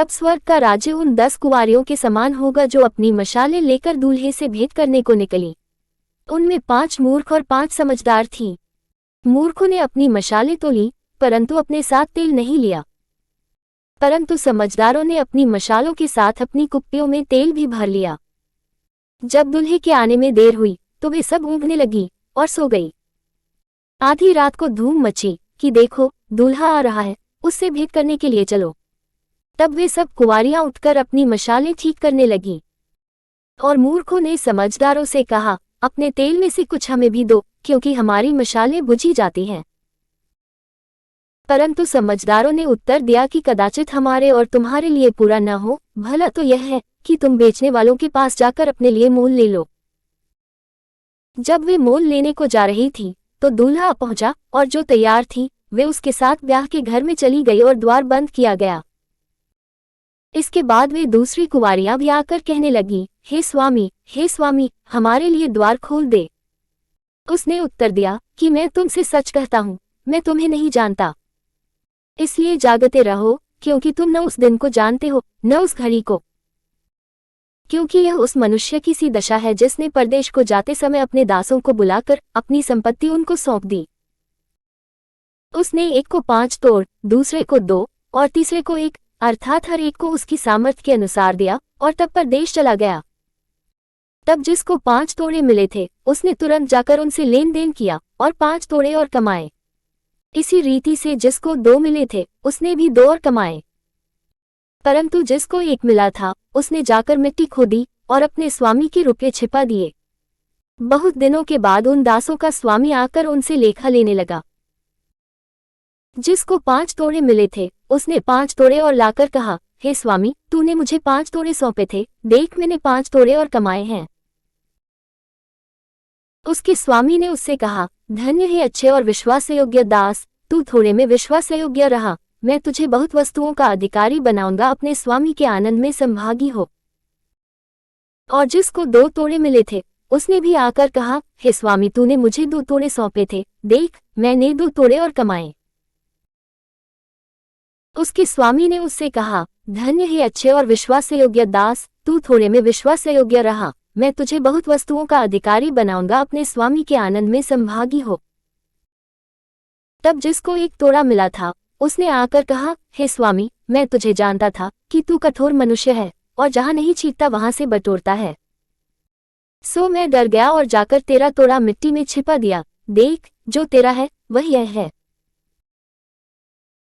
तब स्वर्ग का राज्य उन 10 कुंवारियों के समान होगा जो अपनी मशालें लेकर दूल्हे से भेंट करने को निकली। उनमें 5 मूर्ख और 5 समझदार थीं। मूर्खों ने अपनी मशालें तो ली, परंतु अपने साथ तेल नहीं लिया। परंतु समझदारों ने अपनी मशालों के साथ अपनी कुप्पियों में तेल भी भर लिया। जब दूल्हे के आने में देर हुई तो वे सब ऊँघने लगी और सो गई। आधी रात को धूम मची कि देखो, दूल्हा आ रहा है, उससे भेंट करने के लिए चलो। तब वे सब कुंवारियां उठकर अपनी मशालें ठीक करने लगीं। और मूर्खों ने समझदारों से कहा, अपने तेल में से कुछ हमें भी दो, क्योंकि हमारी मशालें बुझी जाती हैं। परंतु समझदारों ने उत्तर दिया कि कदाचित हमारे और तुम्हारे लिए पूरा न हो, भला तो यह है कि तुम बेचने वालों के पास जाकर अपने लिए मोल ले लो। जब वे मोल लेने को जा रही थी तो दूल्हा पहुंचा, और जो तैयार थी वे उसके साथ ब्याह के घर में चली गई और द्वार बंद किया गया। इसके बाद वे दूसरी कुंवारियां भी आकर कहने लगी, हे स्वामी, हमारे लिए द्वार खोल दे। उसने उत्तर दिया कि मैं तुमसे सच कहता हूँ, मैं तुम्हें नहीं जानता। इसलिए जागते रहो, क्योंकि तुम न उस दिन को जानते हो न उस घड़ी को। क्योंकि यह उस मनुष्य की सी दशा है जिसने परदेश को जाते समय अपने दासों को बुलाकर अपनी संपत्ति उनको सौंप दी। उसने एक को 5 तोड़, दूसरे को 2 और तीसरे को 1, अर्थात हर एक को उसकी सामर्थ्य के अनुसार दिया, और तब परदेश चला गया। तब जिसको 5 तोड़े मिले थे उसने तुरंत जाकर उनसे लेन देन किया और 5 तोड़े और कमाए। इसी रीति से जिसको 2 मिले थे उसने भी 2 और कमाए। परंतु जिसको 1 मिला था उसने जाकर मिट्टी खोदी और अपने स्वामी के रुपये छिपा दिए। बहुत दिनों के बाद उन दासों का स्वामी आकर उनसे लेखा लेने लगा। जिसको 5 तोड़े मिले थे उसने 5 तोड़े और लाकर कहा, हे स्वामी, तूने मुझे 5 तोड़े सौंपे थे, देख मैंने 5 तोड़े और कमाए हैं। उसके स्वामी ने उससे कहा, धन्य है अच्छे और विश्वासयोग्य दास, तू थोड़े में विश्वासयोग्य रहा, मैं तुझे बहुत वस्तुओं का अधिकारी बनाऊंगा, अपने स्वामी के आनंद में संभागी हो। और जिसको 2 तोड़े मिले थे उसने भी आकर कहा, हे स्वामी, तूने मुझे 2 तोड़े सौंपे थे, देख मैंने 2 तोड़े और कमाए। उसके स्वामी ने उससे कहा, धन्य है अच्छे और विश्वासयोग्य दास, तू थोड़े में विश्वासयोग्य रहा, मैं तुझे बहुत वस्तुओं का अधिकारी बनाऊंगा, अपने स्वामी के आनंद में संभागी हो। तब जिसको 1 तोड़ा मिला था उसने आकर कहा, हे स्वामी, मैं तुझे जानता था कि तू कठोर मनुष्य है और जहां नहीं छींटता वहां से बटोरता है। सो मैं डर गया और जाकर तेरा तोड़ा मिट्टी में छिपा दिया, देख जो तेरा है वह यह है।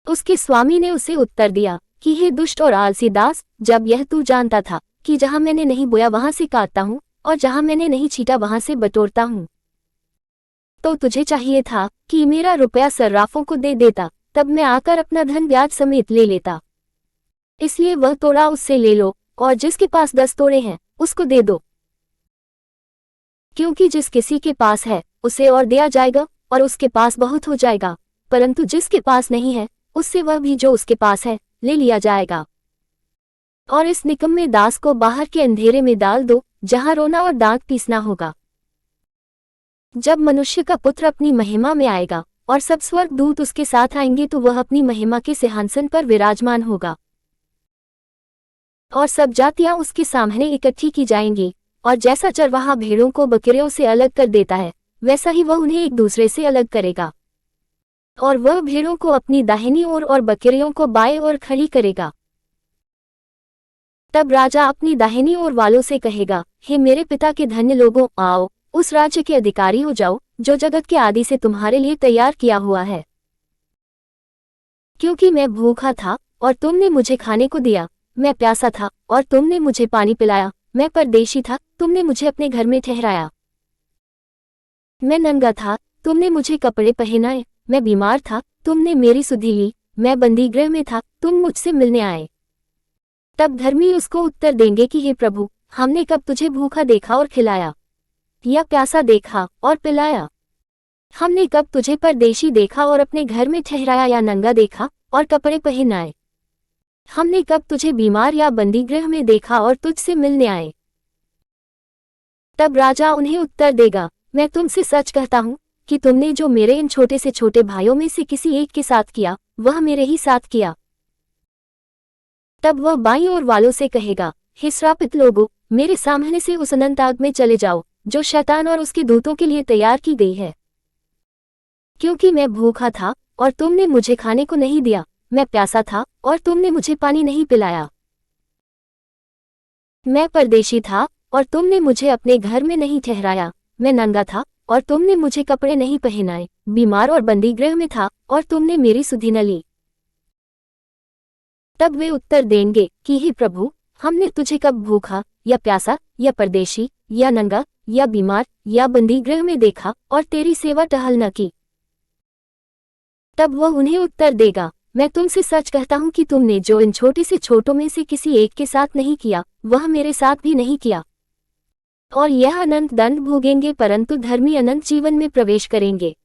उसके स्वामी ने उसे उत्तर दिया कि हे दुष्ट और आलसी दास, जब यह तू जानता था कि जहां मैंने नहीं बोया वहां से काटता हूं और जहां मैंने नहीं छींटा वहां से बटोरता हूं, तो तुझे चाहिए था कि मेरा रुपया सर्राफों को दे देता, तब मैं आकर अपना धन ब्याज समेत ले लेता। इसलिए वह तोड़ा उससे ले लो, और जिसके पास 10 तोड़े हैं उसको दे दो। क्योंकि जिस किसी के पास है उसे और दिया जाएगा और उसके पास बहुत हो जाएगा, परंतु जिसके पास नहीं है उससे वह भी जो उसके पास है ले लिया जाएगा। और इस निकम्मे दास को बाहर के अंधेरे में डाल दो, जहां रोना और दांत पीसना होगा। जब मनुष्य का पुत्र अपनी महिमा में आएगा और सब स्वर्गदूत उसके साथ आएंगे तो वह अपनी महिमा के सिंहासन पर विराजमान होगा। और सब जातियां उसके सामने इकट्ठी की जाएंगी, और जैसा चरवाहा भेड़ों को बकरियों से अलग कर देता है वैसा ही वह उन्हें एक दूसरे से अलग करेगा। और वह भेड़ों को अपनी दाहिनी ओर और बकरियों को बाएं ओर खड़ी करेगा। तब राजा अपनी दाहिनी ओर वालों से कहेगा, हे मेरे पिता के धन्य लोगों, आओ उस राज्य के अधिकारी हो जाओ जो जगत के आदि से तुम्हारे लिए तैयार किया हुआ है। क्योंकि मैं भूखा था और तुमने मुझे खाने को दिया, मैं प्यासा था और तुमने मुझे पानी पिलाया, मैं परदेशी था, तुमने मुझे अपने घर में ठहराया। मैं नंगा था, तुमने मुझे कपड़े पहनाए, मैं बीमार था, तुमने मेरी सुधि ली, मैं बंदी गृह में था, तुम मुझसे मिलने आए। तब धर्मी उसको उत्तर देंगे कि हे प्रभु, हमने कब तुझे भूखा देखा और खिलाया, या प्यासा देखा और पिलाया? हमने कब तुझे परदेशी देखा और अपने घर में ठहराया, या नंगा देखा और कपड़े पहनाए? हमने कब तुझे बीमार या बंदी गृह में देखा और तुझसे मिलने आए? तब राजा उन्हें उत्तर देगा, मैं तुमसे सच कहता हूं कि तुमने जो मेरे इन छोटे से छोटे भाइयों में से किसी एक के साथ किया वह मेरे ही साथ किया। तब वह बाईं ओर वालों से कहेगा, हे श्रापित लोगों, मेरे सामने से उस अनंत आग में चले जाओ, जो शैतान और उसके दूतों के लिए तैयार की गई है। क्योंकि मैं भूखा था और तुमने मुझे खाने को नहीं दिया, मैं प्यासा था और तुमने मुझे पानी नहीं पिलाया, मैं परदेशी था और तुमने मुझे अपने घर में नहीं ठहराया, मैं नंगा था और तुमने मुझे कपड़े नहीं पहनाए, बीमार और बंदी गृह में था और तुमने मेरी सुधि न ली। तब वे उत्तर देंगे कि हे प्रभु, हमने तुझे कब भूखा या प्यासा या परदेशी या नंगा या बीमार या बंदी गृह में देखा और तेरी सेवा टहल न की। तब वह उन्हें उत्तर देगा, मैं तुमसे सच कहता हूं कि तुमने जो इन छोटे से छोटों में से किसी एक के साथ नहीं किया, वह मेरे साथ भी नहीं किया। और यह अनंत दंड भोगेंगे, परंतु धर्मी अनंत जीवन में प्रवेश करेंगे।